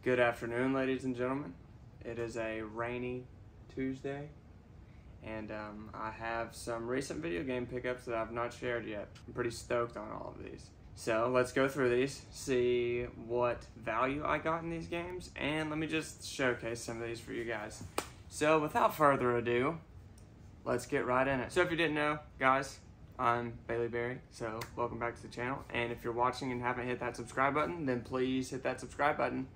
Good afternoon, ladies and gentlemen. It is a rainy Tuesday, and I have some recent video game pickups that I've not shared yet. I'm pretty stoked on all of these. So let's go through these, see what value I got in these games, and let me just showcase some of these for you guys. So without further ado, let's get right in it. So if you didn't know, guys, I'm Bailey Berry, so welcome back to the channel. And if you're watching and haven't hit that subscribe button, then please hit that subscribe button.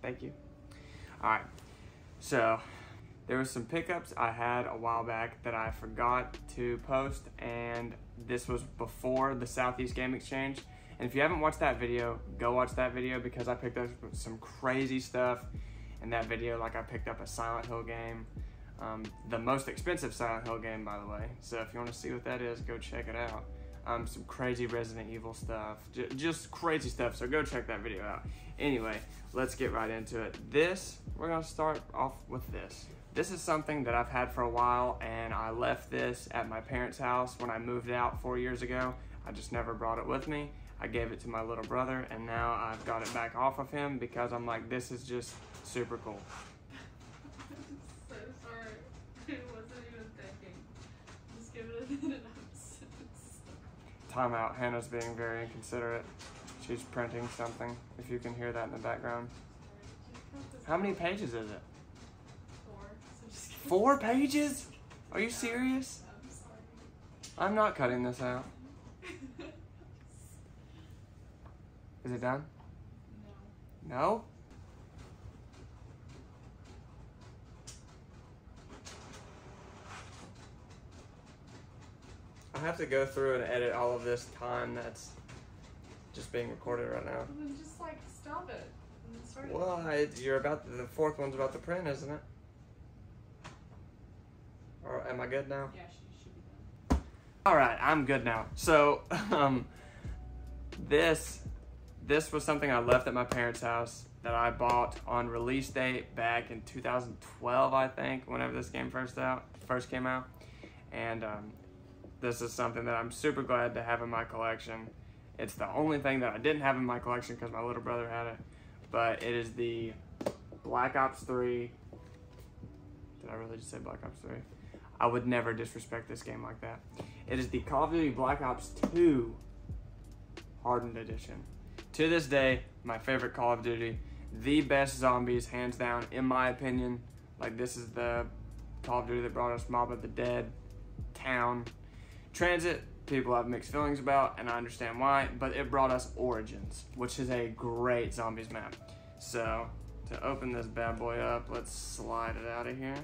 Thank you. All right, so there was some pickups I had a while back that I forgot to post, and this was before the Southeast Game Exchange. And if you haven't watched that video, go watch that video because I picked up some crazy stuff in that video. Like I picked up a Silent Hill game, the most expensive Silent Hill game, by the way. So if you want to see what that is, go check it out. Some crazy Resident Evil stuff, just crazy stuff. So go check that video out. Anyway, let's get right into it. We're gonna start off with this. This is something that I've had for a while, and I left this at my parents' house when I moved out 4 years ago. I just never brought it with me. I gave it to my little brother, and now I've got it back off of him because I'm like, this is just super cool. I'm so sorry. I wasn't even thinking. Just give it a minute. I'm so sorry. Timeout. Hannah's being very inconsiderate. She's printing something, if you can hear that in the background. How many pages is it? 4. So just 4 pages? Are you serious? I'm sorry. I'm not cutting this out. Is it done? No. No? I have to go through and edit all of this time that's just being recorded right now. Well, then just like stop it and then start it. Well, the 4th one's about to print, isn't it? Or am I good now? Yeah, she should be done. All right, I'm good now. So, this was something I left at my parents' house that I bought on release date back in 2012, I think, whenever this game first came out. And this is something that I'm super glad to have in my collection. It's the only thing that I didn't have in my collection because my little brother had it. But it is the Black Ops 3. Did I really just say Black Ops 3? I would never disrespect this game like that. It is the Call of Duty Black Ops 2 Hardened Edition. To this day, my favorite Call of Duty. The best zombies, hands down, in my opinion. Like, this is the Call of Duty that brought us Mob of the Dead, Town. Transit, people have mixed feelings about, and I understand why, but it brought us Origins, which is a great zombies map. So, to open this bad boy up, let's slide it out of here.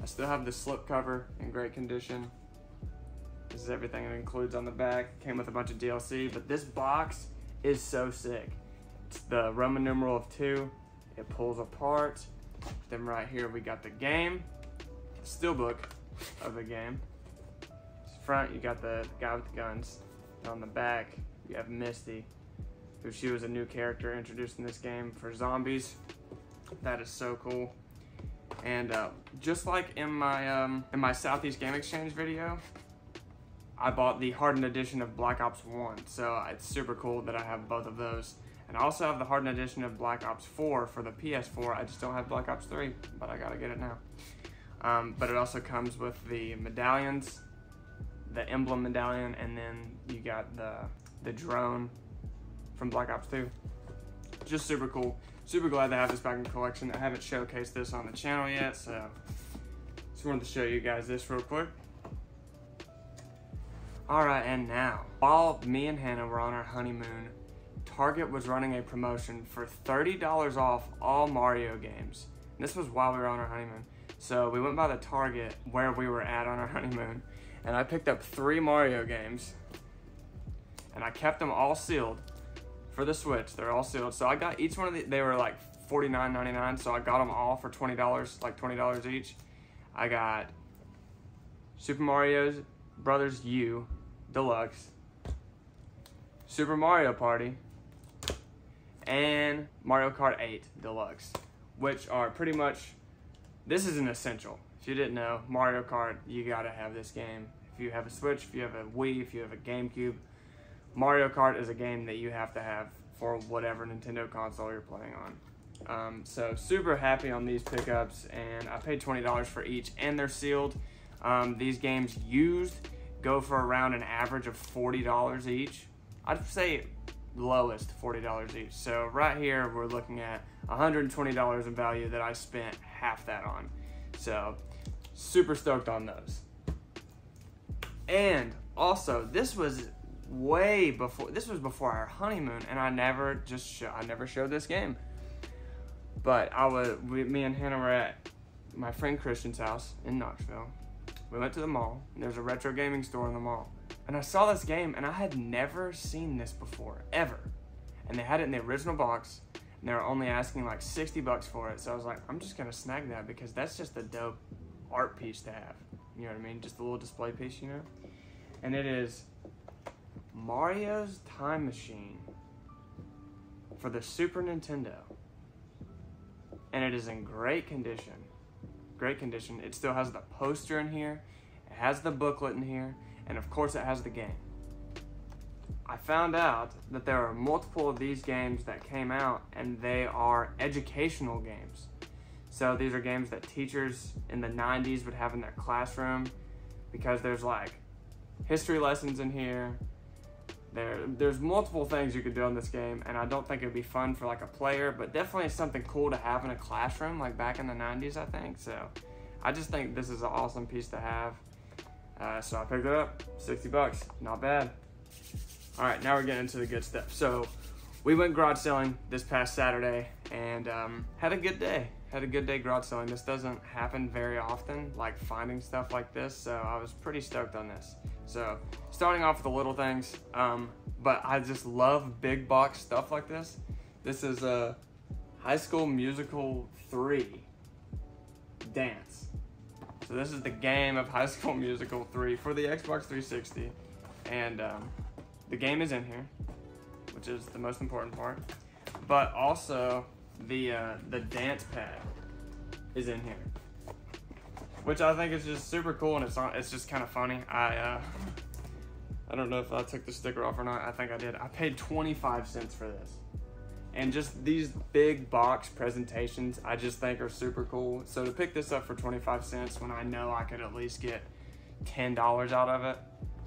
I still have the slip cover in great condition. This is everything it includes on the back. Came with a bunch of DLC, but this box is so sick. It's the Roman numeral of 2. It pulls apart. Then right here we got the game, steelbook of the game. Front, you got the guy with the guns. And on the back, you have Misty, who she was a new character introduced in this game for zombies. That is so cool. And just like in my Southeast Game Exchange video, I bought the Hardened Edition of Black Ops 1, so it's super cool that I have both of those. And I also have the Hardened Edition of Black Ops 4 for the PS4. I just don't have Black Ops 3, but I gotta get it now. But it also comes with the medallions, the emblem medallion, and then you got the drone from Black Ops 2. Just super cool. Super glad to have this back in the collection. I haven't showcased this on the channel yet, so just wanted to show you guys this real quick. Alright, and now, while me and Hannah were on our honeymoon, Target was running a promotion for $30 off all Mario games. And this was while we were on our honeymoon. So we went by the Target where we were at on our honeymoon, and I picked up 3 Mario games, and I kept them all sealed for the Switch. They're all sealed. So I got each one of they were like $49.99, so I got them all for $20, like $20 each. I got Super Mario Brothers U Deluxe, Super Mario Party, and Mario Kart 8 Deluxe, which are pretty much, this is an essential. If you didn't know, Mario Kart, you gotta have this game. If you have a Switch, if you have a Wii, if you have a GameCube, Mario Kart is a game that you have to have for whatever Nintendo console you're playing on. So super happy on these pickups, and I paid $20 for each, and they're sealed. These games used go for around an average of $40 each. I'd say lowest $40 each. So right here we're looking at $120 in value that I spent half that on. So super stoked on those. And also, this was before our honeymoon, and I never showed this game. But me and Hannah were at my friend Christian's house in Knoxville. We went to the mall, and there's a retro gaming store in the mall. And I saw this game, and I had never seen this before, ever. And they had it in the original box, and they were only asking like $60 for it. So I was like, I'm just gonna snag that because that's just a dope art piece to have. You know what I mean? Just a little display piece, you know? And it is Mario's Time Machine for the Super Nintendo. And it is in great condition. Great condition. It still has the poster in here. It has the booklet in here. And of course it has the game. I found out that there are multiple of these games that came out, and they are educational games. So these are games that teachers in the 90s would have in their classroom, because there's like history lessons in here. There's multiple things you could do in this game, and I don't think it would be fun for like a player, but definitely something cool to have in a classroom like back in the 90s, I think. So I just think this is an awesome piece to have. So I picked it up, $60, not bad. All right, now we're getting into the good stuff. So we went garage selling this past Saturday, and had a good day. Had a good day garage selling. This doesn't happen very often, like finding stuff like this, so I was pretty stoked on this. So starting off with the little things, but I just love big box stuff like this. This is a High School Musical 3 Dance. So this is the game of High School Musical 3 for the Xbox 360, and the game is in here, which is the most important part, but also the dance pad is in here, which I think is just super cool, and it's just kind of funny. I don't know if I took the sticker off or not. I think I did. I paid 25 cents for this, and just these big box presentations I just think are super cool. So to pick this up for 25 cents when I know I could at least get $10 out of it,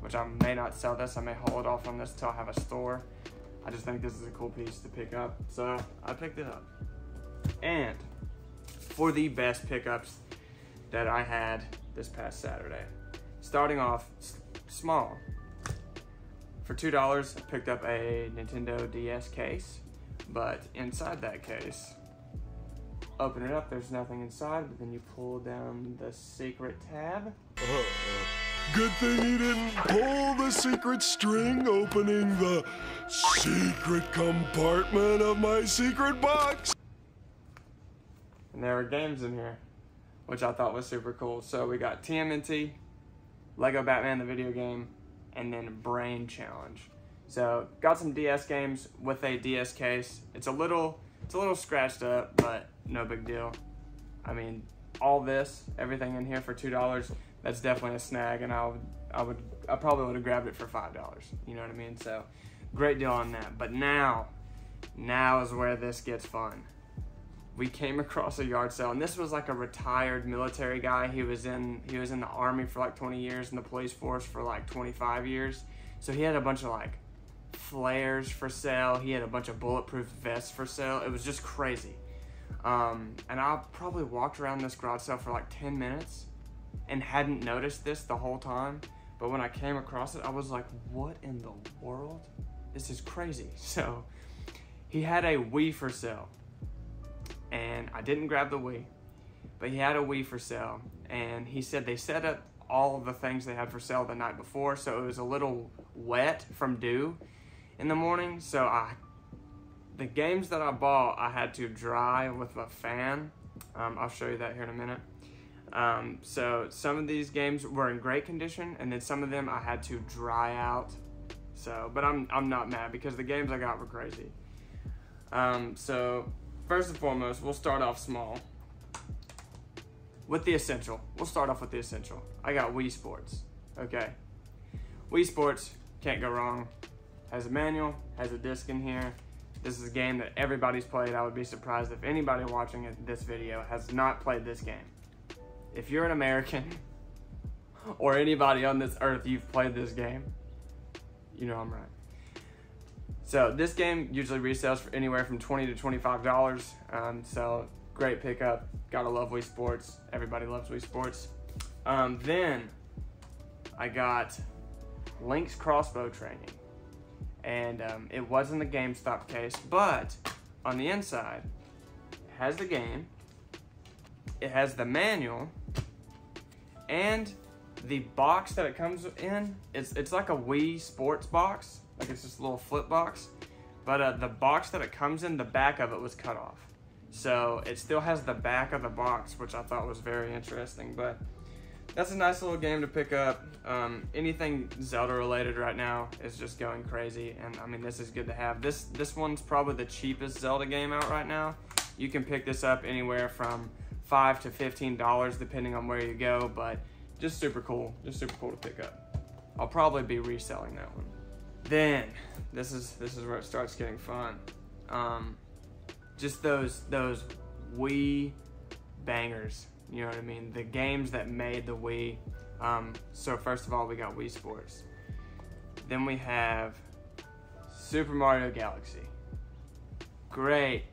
which I may not sell this, I may hold off on this till I have a store. I just think this is a cool piece to pick up, so I picked it up. And for the best pickups that I had this past Saturday, starting off small. For $2, I picked up a Nintendo DS case, but inside that case, open it up, there's nothing inside, but then you pull down the secret tab. Good thing he didn't pull the secret string opening the secret compartment of my secret box. And there are games in here, which I thought was super cool. So we got TMNT, Lego Batman the video game, and then Brain Challenge. So got some DS games with a DS case. It's a little scratched up, but no big deal. I mean, everything in here for $2, that's definitely a snag, and I probably would have grabbed it for $5. You know what I mean? So great deal on that. But now is where this gets fun. We came across a yard sale, and this was like a retired military guy. He was in the Army for like 20 years, and the police force for like 25 years. So he had a bunch of like flares for sale. He had a bunch of bulletproof vests for sale. It was just crazy. And I probably walked around this garage sale for like 10 minutes and hadn't noticed this the whole time. But when I came across it, I was like, what in the world? This is crazy. So he had a Wii for sale, and I didn't grab the Wii, but he had a Wii for sale, and he said they set up all of the things they had for sale the night before, so it was a little wet from dew in the morning. So the games that I bought, I had to dry with a fan. I'll show you that here in a minute. So some of these games were in great condition, and then some of them I had to dry out. So, but I'm not mad because the games I got were crazy. So first and foremost, we'll start off small with the essential. We'll start off with the essential. I got Wii Sports. Okay, Wii Sports, can't go wrong. Has a manual, has a disc in here. This is a game that everybody's played. I would be surprised if anybody watching this video has not played this game. If you're an American or anybody on this earth, you've played this game, you know I'm right. So this game usually resells for anywhere from $20 to $25. So great pickup. Gotta love Wii Sports. Everybody loves Wii Sports. Then I got Link's Crossbow Training. And it was in the GameStop case, but on the inside, it has the game, it has the manual, and the box that it comes in, it's like a Wii Sports box, like it's just a little flip box, but the box that it comes in, the back of it was cut off. So it still has the back of the box, which I thought was very interesting, but that's a nice little game to pick up. Anything Zelda related right now is just going crazy, and I mean, this is good to have. This one's probably the cheapest Zelda game out right now. You can pick this up anywhere from $5 to $15 depending on where you go, but just super cool to pick up. I'll probably be reselling that one. Then this is where it starts getting fun. Just those Wii bangers. You know what I mean? The games that made the Wii. So first of all, we got Wii Sports. Then we have Super Mario Galaxy. Great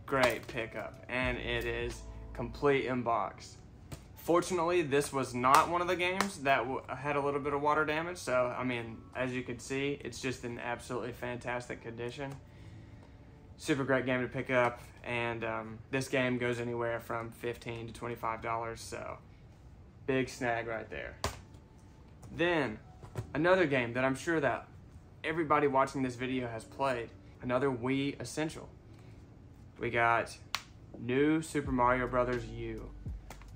pickup. And it is complete in box. Fortunately, this was not one of the games that had a little bit of water damage. So, I mean, as you can see, it's just in absolutely fantastic condition. Super great game to pick up, and this game goes anywhere from $15 to $25, so big snag right there. Then, another game that I'm sure that everybody watching this video has played, another Wii Essential. We got New Super Mario Bros. U.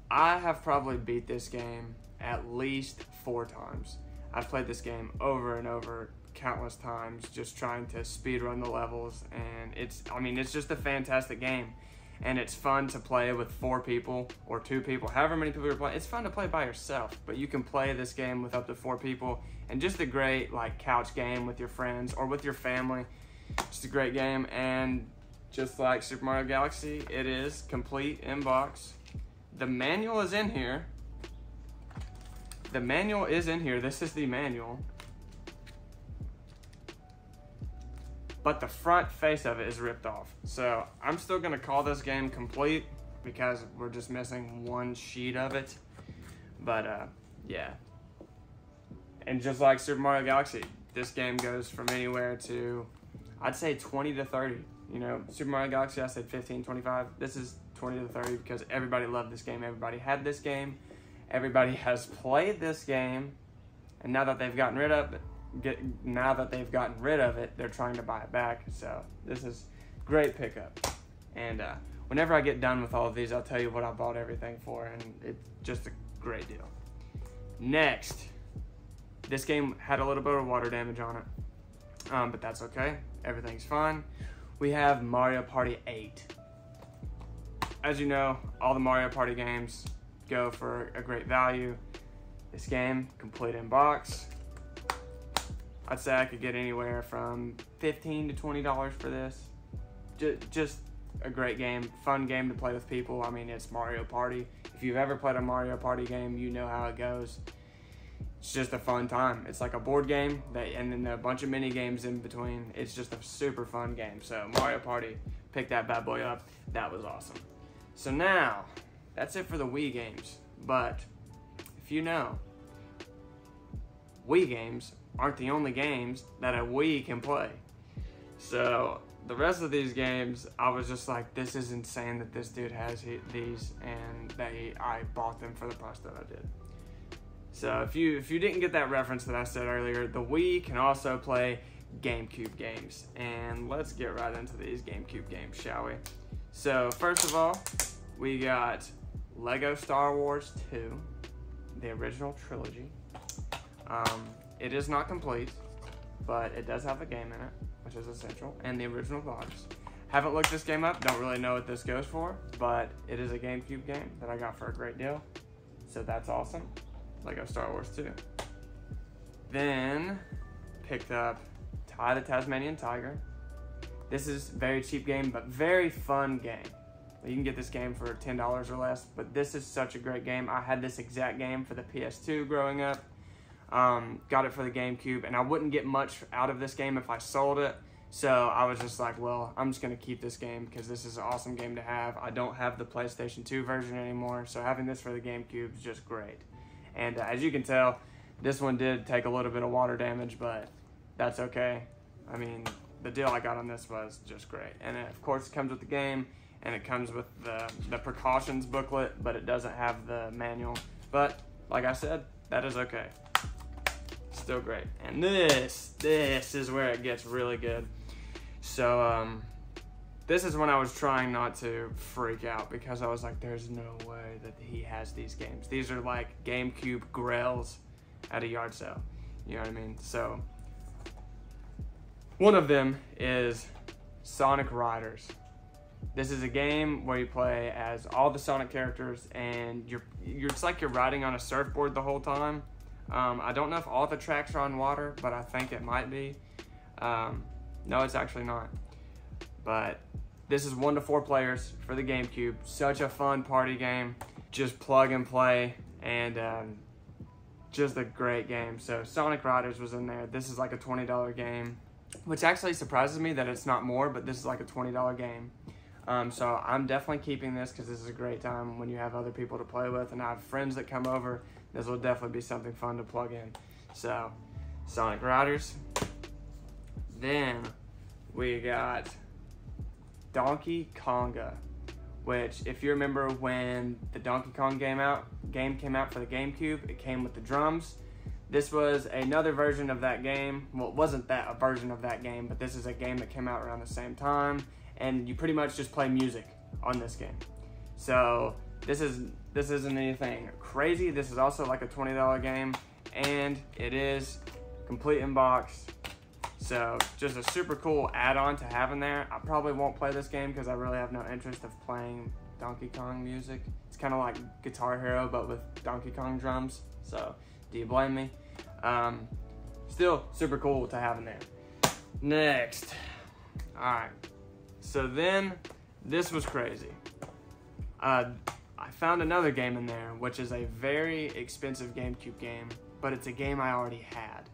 I have probably beat this game at least 4 times. I've played this game over and over countless times, just trying to speedrun the levels, and it's just a fantastic game, and it's fun to play with 4 people or 2 people, however many people you're playing. It's fun to play by yourself, but you can play this game with up to 4 people, and just a great like couch game with your friends or with your family. Just a great game, and just like Super Mario Galaxy, it is complete in box. The manual is in here. This is the manual. But the front face of it is ripped off. So I'm still gonna call this game complete because we're just missing one sheet of it. But yeah. And just like Super Mario Galaxy, this game goes from anywhere to, I'd say 20 to 30. You know, Super Mario Galaxy, I said 15, 25. This is 20 to 30 because everybody loved this game. Everybody had this game. Everybody has played this game. And now that they've gotten rid of it, they're trying to buy it back. So this is great pickup. And whenever I get done with all of these, I'll tell you what I bought everything for, and it's just a great deal. Next, this game had a little bit of water damage on it, but that's okay. Everything's fine. We have Mario Party 8. As you know, all the Mario Party games go for a great value. This game, complete in box. I'd say I could get anywhere from $15 to $20 for this. Just a great game, fun game to play with people. I mean, it's Mario Party. If you've ever played a Mario Party game, you know how it goes. It's just a fun time. It's like a board game, and then a bunch of mini games in between. It's just a super fun game. So Mario Party, pick that bad boy up. That was awesome. So now, that's it for the Wii games. But if you know, Wii games aren't the only games that a Wii can play. So the rest of these games, I was just like, this is insane that this dude has these, and I bought them for the price that I did. So if you didn't get that reference that I said earlier, the Wii can also play GameCube games. And let's get right into these GameCube games, shall we? So first of all, we got Lego Star Wars 2, the original trilogy. It is not complete, but it does have a game in it, which is essential, and the original box. Haven't looked this game up, don't really know what this goes for, but it is a GameCube game that I got for a great deal. So that's awesome. Lego Star Wars 2. Then picked up Ty the Tasmanian Tiger. This is a very cheap game, but very fun game. You can get this game for $10 or less, but this is such a great game. I had this exact game for the PS2 growing up. Got it for the GameCube, and I wouldn't get much out of this game if I sold it. So I was just like, well, I'm just going to keep this game because this is an awesome game to have. I don't have the PlayStation 2 version anymore, so having this for the GameCube is just great. And as you can tell, this one did take a little bit of water damage, but that's okay. I mean, the deal I got on this was just great. And it, of course, it comes with the game, and it comes with the precautions booklet, but it doesn't have the manual. But like I said, that is okay. Still great. And this is where it gets really good. So this is when I was trying not to freak out because I was like, there's no way that he has these games. These are like GameCube grails at a yard sale. You know what I mean? So one of them is Sonic Riders. This is a game where you play as all the Sonic characters, and it's like you're riding on a surfboard the whole time. I don't know if all the tracks are on water, but I think it might be. No, it's actually not. But this is 1 to 4 players for the GameCube. Such a fun party game. Just plug and play, and just a great game. So Sonic Riders was in there. This is like a $20 game, which actually surprises me that it's not more, but this is like a $20 game. So I'm definitely keeping this because this is a great time when you have other people to play with, and I have friends that come over. This will definitely be something fun to plug in. So Sonic Riders. Then we got Donkey Konga, which, if you remember when the Donkey Kong game came out for the GameCube, it came with the drums. This was another version of that game. Well, it wasn't a version of that game, but this is a game that came out around the same time, and you pretty much just play music on this game. So this isn't anything crazy. This is also like a $20 game, and it is complete in box. So just a super cool add-on to have in there. I probably won't play this game because I really have no interest of playing Donkey Kong music. It's kind of like Guitar Hero, but with Donkey Kong drums. So do you blame me? Still super cool to have in there. Next. All right. So then this was crazy. I found another game in there, which is a very expensive GameCube game, but it's a game I already had.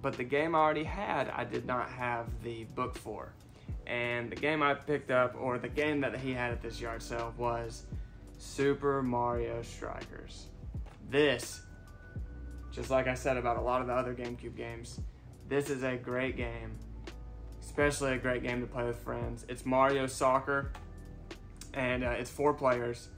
But the game I already had, I did not have the book for. And the game I picked up, or the game that he had at this yard sale, was Super Mario Strikers. This, just like I said about a lot of the other GameCube games, this is a great game, especially a great game to play with friends. It's Mario Soccer, and it's 4 players.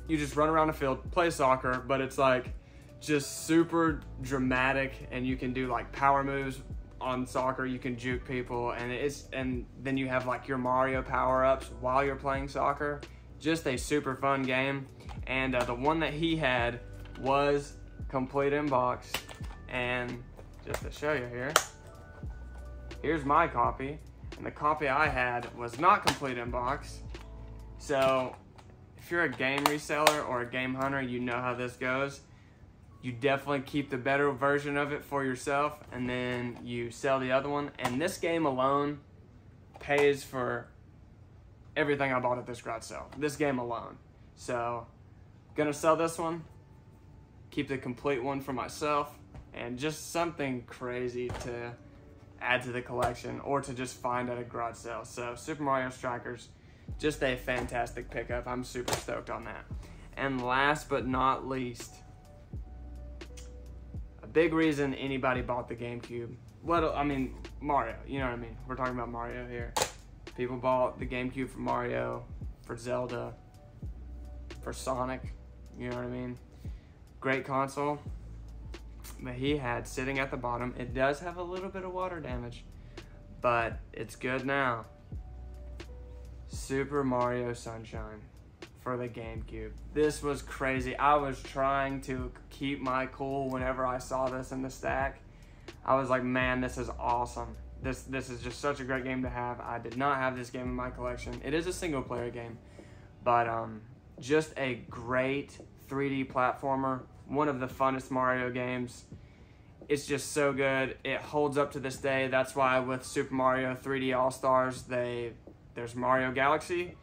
You just run around the field, play soccer, but it's like just super dramatic, and you can do like power moves on soccer. You can juke people, and then you have like your Mario power-ups while you're playing soccer. Just a super fun game. And the one that he had was complete in box, and just to show you here, here's my copy, and the copy I had was not complete in box. So if you're a game reseller or a game hunter, you know how this goes. You definitely keep the better version of it for yourself, and then you sell the other one. And this game alone pays for everything I bought at this garage sale. This game alone. So, gonna sell this one, keep the complete one for myself, and just something crazy to add to the collection or to just find at a garage sale. So, Super Mario Strikers, just a fantastic pickup. I'm super stoked on that. And last but not least, big reason anybody bought the GameCube. Mario, you know what I mean? We're talking about Mario here. People bought the GameCube for Mario, for Zelda, for Sonic, you know what I mean? Great console. But he had sitting at the bottom, it does have a little bit of water damage, but it's good now. Super Mario Sunshine for the GameCube. This was crazy. I was trying to keep my cool whenever I saw this in the stack. I was like, man, this is awesome. This is just such a great game to have. I did not have this game in my collection. It is a single player game, but just a great 3D platformer. One of the funnest Mario games. It's just so good. It holds up to this day. That's why with Super Mario 3D All-Stars, there's Mario Galaxy,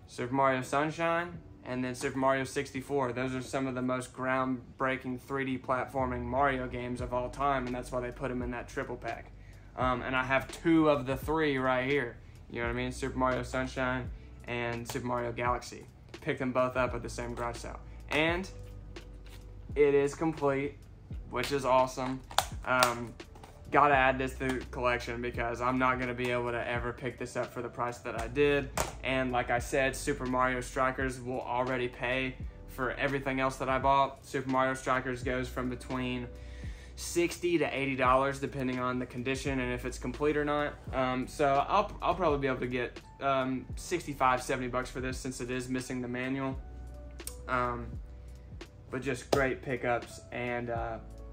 Super Mario Sunshine, and then Super Mario 64. Those are some of the most groundbreaking 3D platforming Mario games of all time, and that's why they put them in that triple pack. And I have 2 of the 3 right here. You know what I mean? Super Mario Sunshine and Super Mario Galaxy. Picked them both up at the same garage sale. And it is complete, which is awesome. Gotta add this to the collection because I'm not gonna be able to ever pick this up for the price that I did. And like I said, Super Mario Strikers will already pay for everything else that I bought. Super Mario Strikers goes from between $60 to $80 depending on the condition and if it's complete or not. So I'll probably be able to get $65-70 for this since it is missing the manual. But just great pickups, and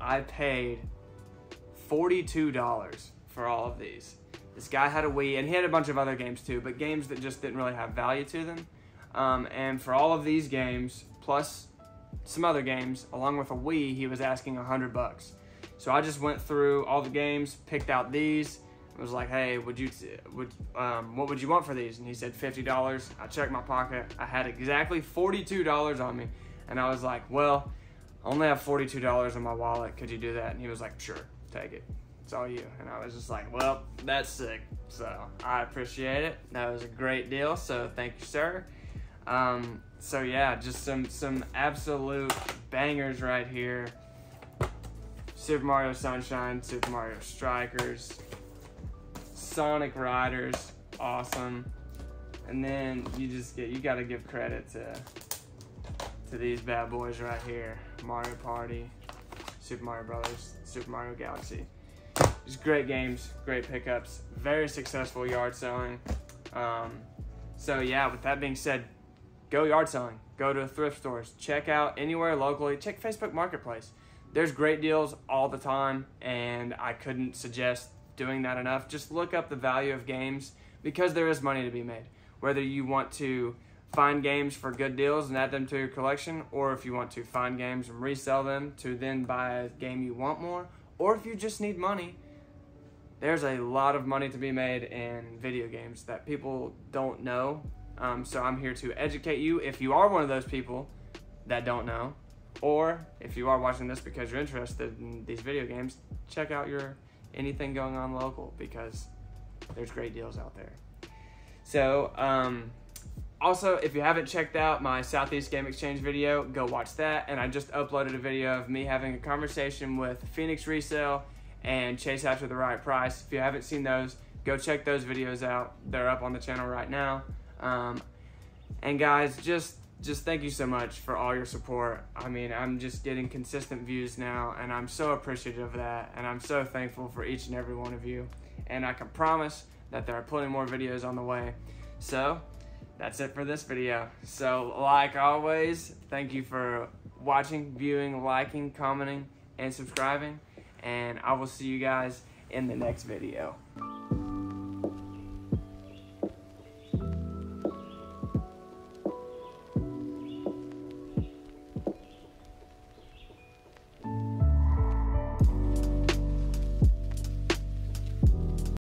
I paid $42 for all of these. This guy had a Wii, and he had a bunch of other games too, but games that just didn't really have value to them. And for all of these games, plus some other games, along with a Wii, he was asking $100. So I just went through all the games, picked out these. I was like, hey, what would you want for these? And he said $50. I checked my pocket. I had exactly $42 on me. And I was like, well, I only have $42 in my wallet. Could you do that? And he was like, sure, take it. It's all you. And I was just like, well, that's sick. So I appreciate it. That was a great deal. So thank you, sir. So yeah, just some absolute bangers right here. Super Mario Sunshine, Super Mario Strikers, Sonic Riders, awesome. And then you gotta give credit to these bad boys right here. Mario Party, Super Mario Brothers, Super Mario Galaxy. Just great games, great pickups, very successful yard selling. So yeah, with that being said, go yard selling, go to thrift stores, check out anywhere locally, check Facebook Marketplace. There's great deals all the time, and I couldn't suggest doing that enough. Just look up the value of games because there is money to be made. Whether you want to find games for good deals and add them to your collection, or if you want to find games and resell them to then buy a game you want more, or if you just need money, there's a lot of money to be made in video games that people don't know. So I'm here to educate you if you are one of those people that don't know, or if you are watching this because you're interested in these video games, check out anything going on local because there's great deals out there. So, also, if you haven't checked out my Southeast Game Exchange video, go watch that. And I just uploaded a video of me having a conversation with Phoenix Resale and Chase After the Right Price. If you haven't seen those, go check those videos out. They're up on the channel right now. And guys, just thank you so much for all your support. I mean, I'm just getting consistent views now, and I'm so appreciative of that. And I'm so thankful for each and every one of you. And I can promise that there are plenty more videos on the way. So that's it for this video. So like always, thank you for watching, viewing, liking, commenting, and subscribing. And I will see you guys in the next video.